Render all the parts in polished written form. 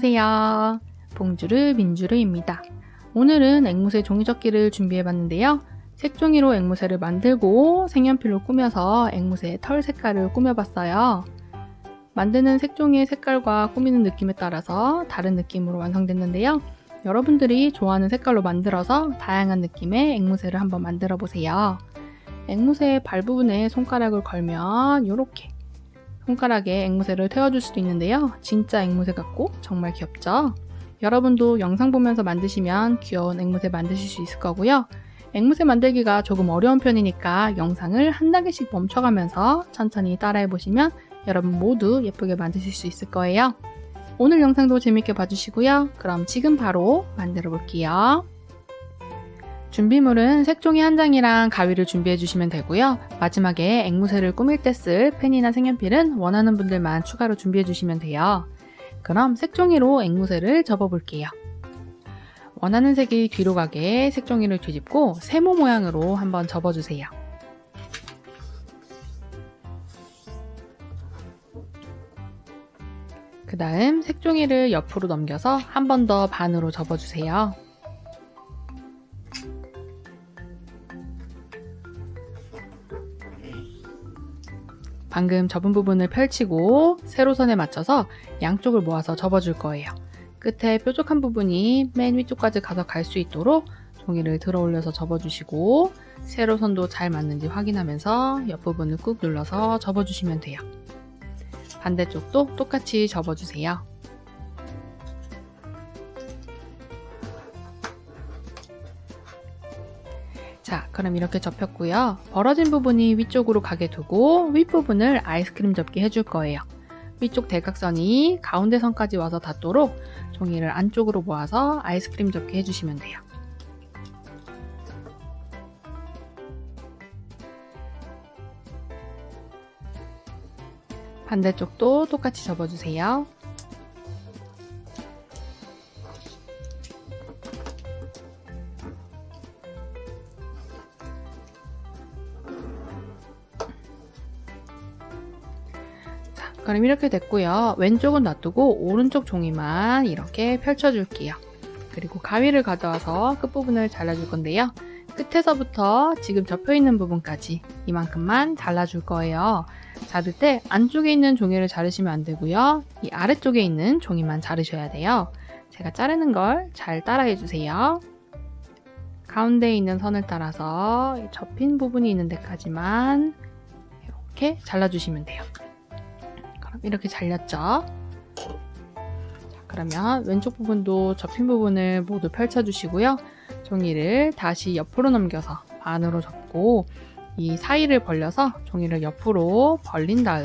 안녕하세요. 봉주르 민주르입니다. 오늘은 앵무새 종이접기를 준비해봤는데요. 색종이로 앵무새를 만들고 색연필로 꾸며서 앵무새의 털 색깔을 꾸며봤어요. 만드는 색종이의 색깔과 꾸미는 느낌에 따라서 다른 느낌으로 완성됐는데요. 여러분들이 좋아하는 색깔로 만들어서 다양한 느낌의 앵무새를 한번 만들어 보세요. 앵무새의 발 부분에 손가락을 걸면 이렇게 손가락에 앵무새를 태워줄 수도 있는데요. 진짜 앵무새 같고 정말 귀엽죠? 여러분도 영상 보면서 만드시면 귀여운 앵무새 만드실 수 있을 거고요. 앵무새 만들기가 조금 어려운 편이니까 영상을 한 단계씩 멈춰가면서 천천히 따라해 보시면 여러분 모두 예쁘게 만드실 수 있을 거예요. 오늘 영상도 재밌게 봐주시고요. 그럼 지금 바로 만들어 볼게요. 준비물은 색종이 한 장이랑 가위를 준비해 주시면 되고요. 마지막에 앵무새를 꾸밀 때 쓸 펜이나 색연필은 원하는 분들만 추가로 준비해 주시면 돼요. 그럼 색종이로 앵무새를 접어 볼게요. 원하는 색이 뒤로 가게 색종이를 뒤집고 세모 모양으로 한번 접어 주세요. 그 다음 색종이를 옆으로 넘겨서 한 번 더 반으로 접어 주세요. 방금 접은 부분을 펼치고 세로선에 맞춰서 양쪽을 모아서 접어줄 거예요. 끝에 뾰족한 부분이 맨 위쪽까지 가서 갈 수 있도록 종이를 들어 올려서 접어주시고 세로선도 잘 맞는지 확인하면서 옆부분을 꾹 눌러서 접어주시면 돼요. 반대쪽도 똑같이 접어주세요. 자, 그럼 이렇게 접혔고요. 벌어진 부분이 위쪽으로 가게 두고 윗부분을 아이스크림 접기 해줄 거예요. 위쪽 대각선이 가운데 선까지 와서 닿도록 종이를 안쪽으로 모아서 아이스크림 접기 해주시면 돼요. 반대쪽도 똑같이 접어주세요. 그럼 이렇게 됐고요. 왼쪽은 놔두고 오른쪽 종이만 이렇게 펼쳐줄게요. 그리고 가위를 가져와서 끝부분을 잘라줄 건데요. 끝에서부터 지금 접혀있는 부분까지 이만큼만 잘라줄 거예요. 자를 때 안쪽에 있는 종이를 자르시면 안 되고요. 이 아래쪽에 있는 종이만 자르셔야 돼요. 제가 자르는 걸 잘 따라해 주세요. 가운데에 있는 선을 따라서 접힌 부분이 있는 데까지만 이렇게 잘라주시면 돼요. 이렇게 잘렸죠? 자, 그러면 왼쪽 부분도 접힌 부분을 모두 펼쳐주시고요. 종이를 다시 옆으로 넘겨서 반으로 접고 이 사이를 벌려서 종이를 옆으로 벌린 다음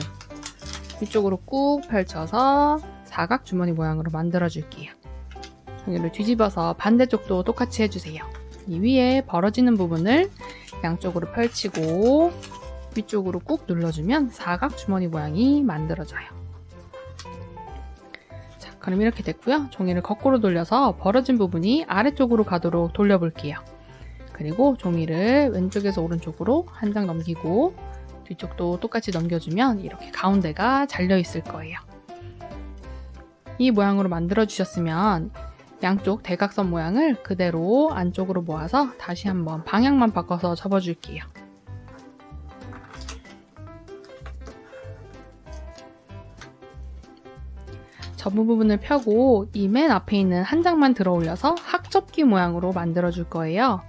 위쪽으로 꾹 펼쳐서 사각 주머니 모양으로 만들어 줄게요. 종이를 뒤집어서 반대쪽도 똑같이 해주세요. 이 위에 벌어지는 부분을 양쪽으로 펼치고 위쪽으로 꾹 눌러주면 사각 주머니 모양이 만들어져요. 자, 그럼 이렇게 됐고요. 종이를 거꾸로 돌려서 벌어진 부분이 아래쪽으로 가도록 돌려볼게요. 그리고 종이를 왼쪽에서 오른쪽으로 한 장 넘기고 뒤쪽도 똑같이 넘겨주면 이렇게 가운데가 잘려 있을 거예요. 이 모양으로 만들어 주셨으면 양쪽 대각선 모양을 그대로 안쪽으로 모아서 다시 한번 방향만 바꿔서 접어줄게요. 접은 부분을 펴고 이 맨 앞에 있는 한 장만 들어 올려서 학접기 모양으로 만들어 줄 거예요.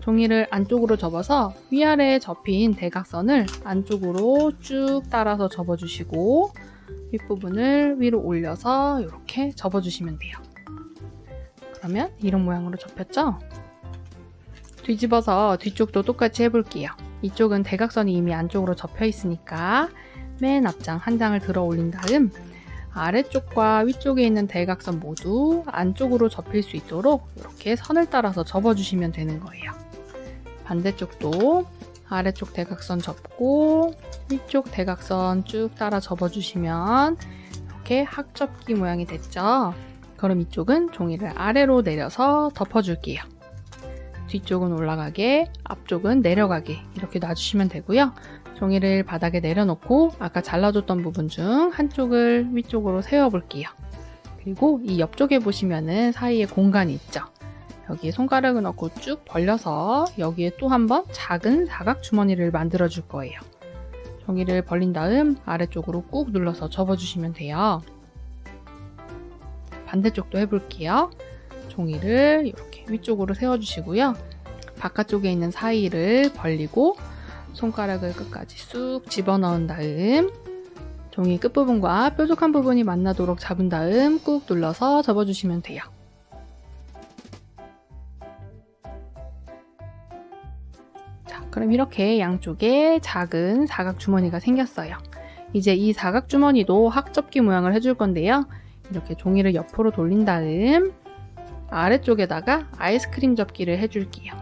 종이를 안쪽으로 접어서 위아래에 접힌 대각선을 안쪽으로 쭉 따라서 접어주시고 윗부분을 위로 올려서 이렇게 접어주시면 돼요. 그러면 이런 모양으로 접혔죠? 뒤집어서 뒤쪽도 똑같이 해볼게요. 이쪽은 대각선이 이미 안쪽으로 접혀 있으니까 맨 앞장 한 장을 들어 올린 다음 아래쪽과 위쪽에 있는 대각선 모두 안쪽으로 접힐 수 있도록 이렇게 선을 따라서 접어주시면 되는 거예요. 반대쪽도 아래쪽 대각선 접고 위쪽 대각선 쭉 따라 접어주시면 이렇게 학접기 모양이 됐죠? 그럼 이쪽은 종이를 아래로 내려서 덮어줄게요. 뒤쪽은 올라가게, 앞쪽은 내려가게 이렇게 놔주시면 되고요. 종이를 바닥에 내려놓고 아까 잘라줬던 부분 중 한쪽을 위쪽으로 세워볼게요. 그리고 이 옆쪽에 보시면은 사이에 공간이 있죠. 여기에 손가락을 넣고 쭉 벌려서 여기에 또 한 번 작은 사각 주머니를 만들어 줄 거예요. 종이를 벌린 다음 아래쪽으로 꾹 눌러서 접어주시면 돼요. 반대쪽도 해볼게요. 종이를 이렇게 위쪽으로 세워주시고요. 바깥쪽에 있는 사이를 벌리고 손가락을 끝까지 쑥 집어넣은 다음 종이 끝부분과 뾰족한 부분이 만나도록 잡은 다음 꾹 눌러서 접어주시면 돼요. 자, 그럼 이렇게 양쪽에 작은 사각 주머니가 생겼어요. 이제 이 사각 주머니도 학접기 모양을 해줄 건데요. 이렇게 종이를 옆으로 돌린 다음 아래쪽에다가 아이스크림 접기를 해줄게요.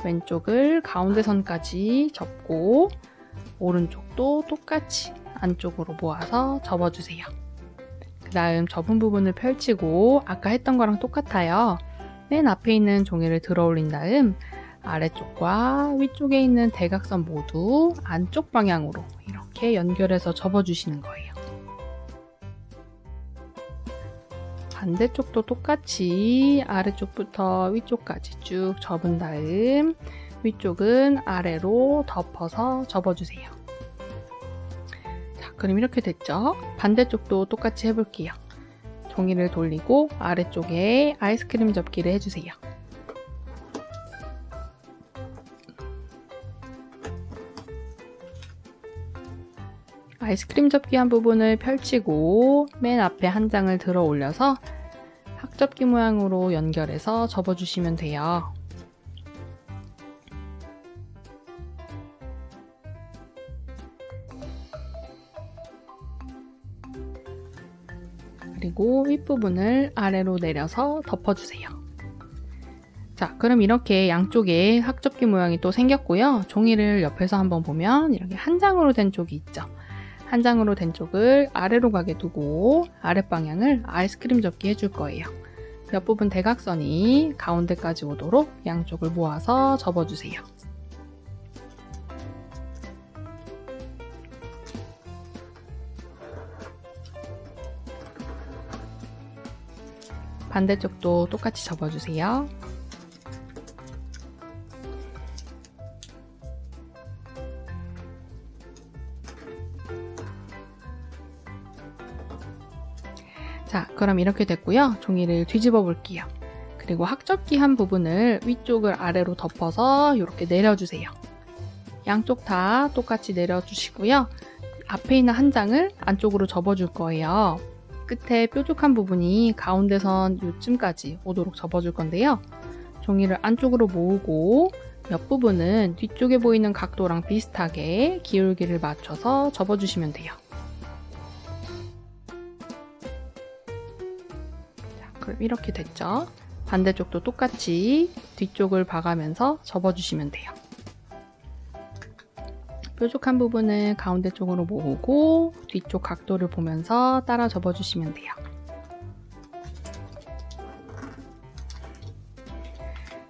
왼쪽을 가운데 선까지 접고 오른쪽도 똑같이 안쪽으로 모아서 접어주세요. 그 다음 접은 부분을 펼치고 아까 했던 거랑 똑같아요. 맨 앞에 있는 종이를 들어 올린 다음 아래쪽과 위쪽에 있는 대각선 모두 안쪽 방향으로 이렇게 연결해서 접어주시는 거예요. 반대쪽도 똑같이 아래쪽부터 위쪽까지 쭉 접은 다음 위쪽은 아래로 덮어서 접어주세요. 자, 그럼 이렇게 됐죠? 반대쪽도 똑같이 해볼게요. 종이를 돌리고 아래쪽에 아이스크림 접기를 해주세요. 아이스크림 접기 한 부분을 펼치고 맨 앞에 한 장을 들어 올려서 학접기 모양으로 연결해서 접어주시면 돼요. 그리고 윗부분을 아래로 내려서 덮어주세요. 자, 그럼 이렇게 양쪽에 학접기 모양이 또 생겼고요. 종이를 옆에서 한번 보면 이렇게 한 장으로 된 쪽이 있죠. 한 장으로 된 쪽을 아래로 가게 두고 아랫방향을 아이스크림 접기 해줄 거예요. 옆부분 대각선이 가운데까지 오도록 양쪽을 모아서 접어주세요. 반대쪽도 똑같이 접어주세요. 자, 그럼 이렇게 됐고요. 종이를 뒤집어 볼게요. 그리고 학접기 한 부분을 위쪽을 아래로 덮어서 이렇게 내려주세요. 양쪽 다 똑같이 내려주시고요. 앞에 있는 한 장을 안쪽으로 접어줄 거예요. 끝에 뾰족한 부분이 가운데선 요쯤까지 오도록 접어줄 건데요. 종이를 안쪽으로 모으고 옆부분은 뒤쪽에 보이는 각도랑 비슷하게 기울기를 맞춰서 접어주시면 돼요. 그럼 이렇게 됐죠? 반대쪽도 똑같이 뒤쪽을 봐가면서 접어주시면 돼요. 뾰족한 부분을 가운데 쪽으로 모으고 뒤쪽 각도를 보면서 따라 접어주시면 돼요.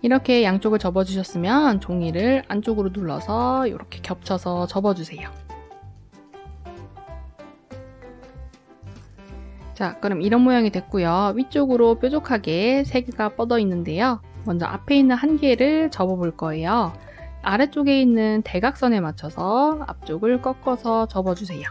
이렇게 양쪽을 접어주셨으면 종이를 안쪽으로 눌러서 이렇게 겹쳐서 접어주세요. 자, 그럼 이런 모양이 됐고요. 위쪽으로 뾰족하게 3개가 뻗어 있는데요. 먼저 앞에 있는 한 개를 접어 볼 거예요. 아래쪽에 있는 대각선에 맞춰서 앞쪽을 꺾어서 접어주세요.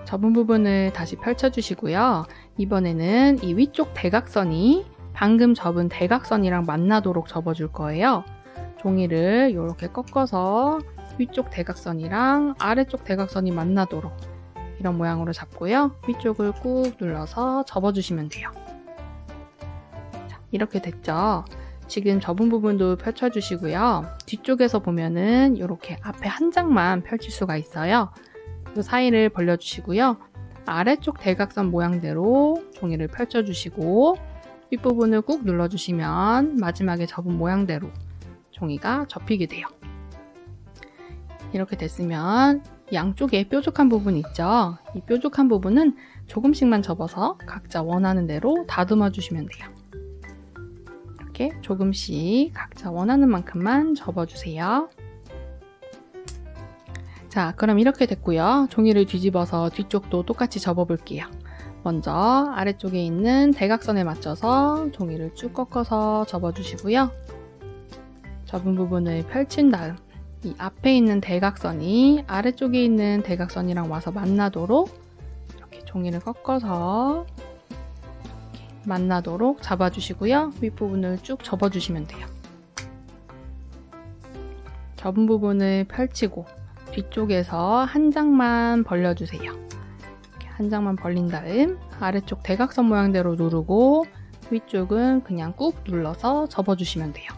접은 부분을 다시 펼쳐주시고요. 이번에는 이 위쪽 대각선이 방금 접은 대각선이랑 만나도록 접어줄 거예요. 종이를 이렇게 꺾어서 위쪽 대각선이랑 아래쪽 대각선이 만나도록 이런 모양으로 잡고요. 위쪽을 꾹 눌러서 접어주시면 돼요. 자, 이렇게 됐죠? 지금 접은 부분도 펼쳐주시고요. 뒤쪽에서 보면은 이렇게 앞에 한 장만 펼칠 수가 있어요. 그 사이를 벌려주시고요. 아래쪽 대각선 모양대로 종이를 펼쳐주시고 윗부분을 꾹 눌러주시면 마지막에 접은 모양대로 종이가 접히게 돼요. 이렇게 됐으면 양쪽에 뾰족한 부분 있죠? 이 뾰족한 부분은 조금씩만 접어서 각자 원하는 대로 다듬어 주시면 돼요. 이렇게 조금씩 각자 원하는 만큼만 접어주세요. 자, 그럼 이렇게 됐고요. 종이를 뒤집어서 뒤쪽도 똑같이 접어볼게요. 먼저 아래쪽에 있는 대각선에 맞춰서 종이를 쭉 꺾어서 접어주시고요. 접은 부분을 펼친 다음 이 앞에 있는 대각선이 아래쪽에 있는 대각선이랑 와서 만나도록 이렇게 종이를 꺾어서 이렇게 만나도록 잡아주시고요. 윗부분을 쭉 접어주시면 돼요. 접은 부분을 펼치고 뒤쪽에서 한 장만 벌려주세요. 이렇게 한 장만 벌린 다음 아래쪽 대각선 모양대로 누르고 위쪽은 그냥 꾹 눌러서 접어주시면 돼요.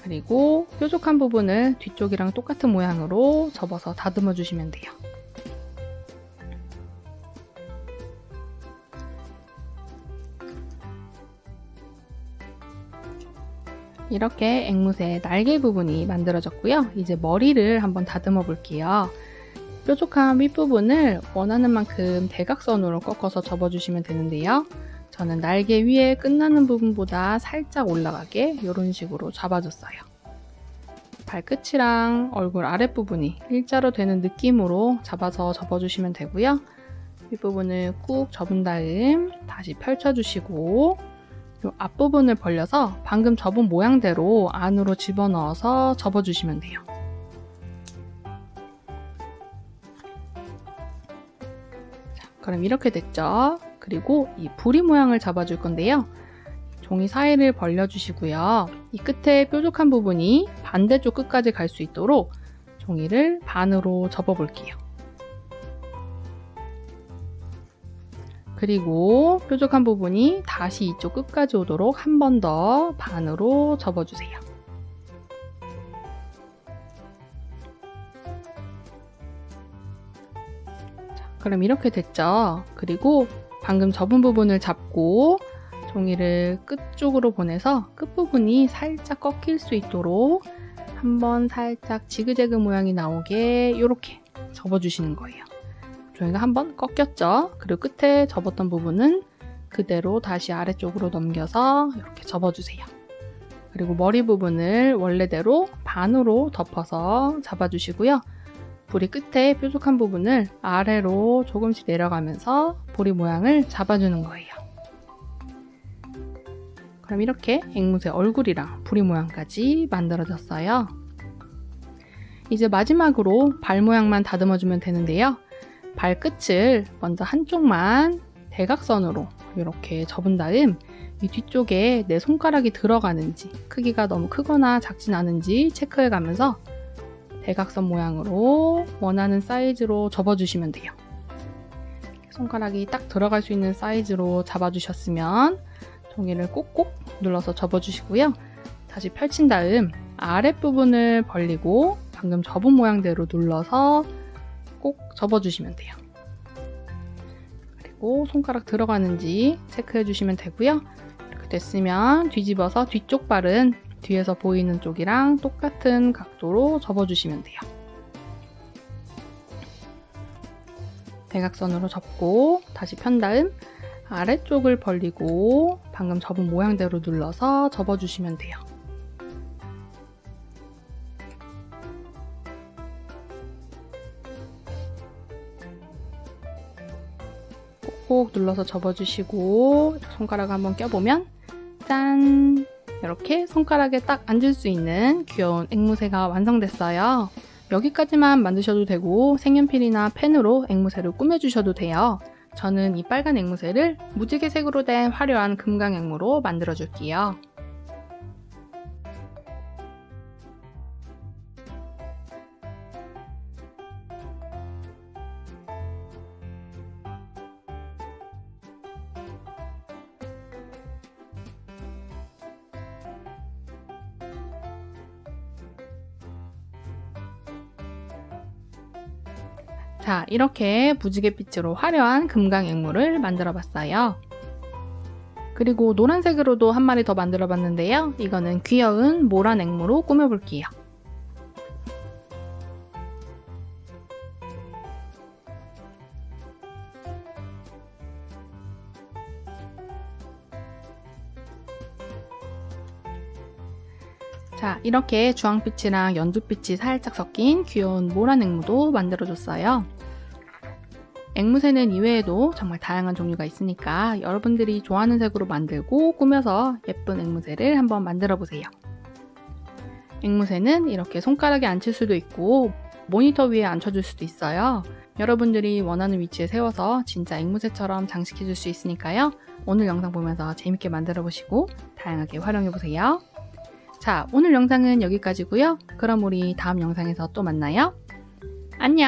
그리고 뾰족한 부분을 뒤쪽이랑 똑같은 모양으로 접어서 다듬어 주시면 돼요. 이렇게 앵무새 날개 부분이 만들어졌고요. 이제 머리를 한번 다듬어 볼게요. 뾰족한 윗부분을 원하는 만큼 대각선으로 꺾어서 접어주시면 되는데요. 저는 날개 위에 끝나는 부분보다 살짝 올라가게 이런 식으로 잡아줬어요. 발끝이랑 얼굴 아랫부분이 일자로 되는 느낌으로 잡아서 접어주시면 되고요. 윗부분을 꾹 접은 다음 다시 펼쳐주시고 이 앞부분을 벌려서 방금 접은 모양대로 안으로 집어넣어서 접어주시면 돼요. 자, 그럼 이렇게 됐죠? 그리고 이 부리 모양을 잡아줄 건데요. 종이 사이를 벌려주시고요. 이 끝에 뾰족한 부분이 반대쪽 끝까지 갈 수 있도록 종이를 반으로 접어볼게요. 그리고 뾰족한 부분이 다시 이쪽 끝까지 오도록 한 번 더 반으로 접어주세요. 자, 그럼 이렇게 됐죠? 그리고 방금 접은 부분을 잡고 종이를 끝쪽으로 보내서 끝부분이 살짝 꺾일 수 있도록 한번 살짝 지그재그 모양이 나오게 이렇게 접어주시는 거예요. 종이가 한번 꺾였죠? 그리고 끝에 접었던 부분은 그대로 다시 아래쪽으로 넘겨서 이렇게 접어주세요. 그리고 머리 부분을 원래대로 반으로 덮어서 잡아주시고요. 부리 끝에 뾰족한 부분을 아래로 조금씩 내려가면서 부리 모양을 잡아주는 거예요. 그럼 이렇게 앵무새 얼굴이랑 부리 모양까지 만들어졌어요. 이제 마지막으로 발 모양만 다듬어주면 되는데요. 발끝을 먼저 한쪽만 대각선으로 이렇게 접은 다음 이 뒤쪽에 내 손가락이 들어가는지 크기가 너무 크거나 작진 않은지 체크해 가면서 대각선 모양으로 원하는 사이즈로 접어주시면 돼요. 손가락이 딱 들어갈 수 있는 사이즈로 잡아주셨으면 종이를 꼭꼭 눌러서 접어주시고요. 다시 펼친 다음 아랫부분을 벌리고 방금 접은 모양대로 눌러서 꼭 접어주시면 돼요. 그리고 손가락 들어가는지 체크해 주시면 되고요. 이렇게 됐으면 뒤집어서 뒤쪽 발은 뒤에서 보이는 쪽이랑 똑같은 각도로 접어주시면 돼요. 대각선으로 접고 다시 편 다음 아래쪽을 벌리고 방금 접은 모양대로 눌러서 접어주시면 돼요. 꼭 눌러서 접어주시고 손가락 한번 껴보면 짠! 이렇게 손가락에 딱 앉을 수 있는 귀여운 앵무새가 완성됐어요. 여기까지만 만드셔도 되고 색연필이나 펜으로 앵무새를 꾸며주셔도 돼요. 저는 이 빨간 앵무새를 무지개색으로 된 화려한 금강앵무로 만들어줄게요. 자, 이렇게 무지갯빛으로 화려한 금강앵무를 만들어봤어요. 그리고 노란색으로도 한 마리 더 만들어봤는데요. 이거는 귀여운 모란 앵무로 꾸며볼게요. 자, 이렇게 주황빛이랑 연두빛이 살짝 섞인 귀여운 모란 앵무도 만들어줬어요. 앵무새는 이외에도 정말 다양한 종류가 있으니까 여러분들이 좋아하는 색으로 만들고 꾸며서 예쁜 앵무새를 한번 만들어 보세요. 앵무새는 이렇게 손가락에 앉힐 수도 있고 모니터 위에 앉혀줄 수도 있어요. 여러분들이 원하는 위치에 세워서 진짜 앵무새처럼 장식해줄 수 있으니까요. 오늘 영상 보면서 재밌게 만들어 보시고 다양하게 활용해 보세요. 자, 오늘 영상은 여기까지고요. 그럼 우리 다음 영상에서 또 만나요. 안녕.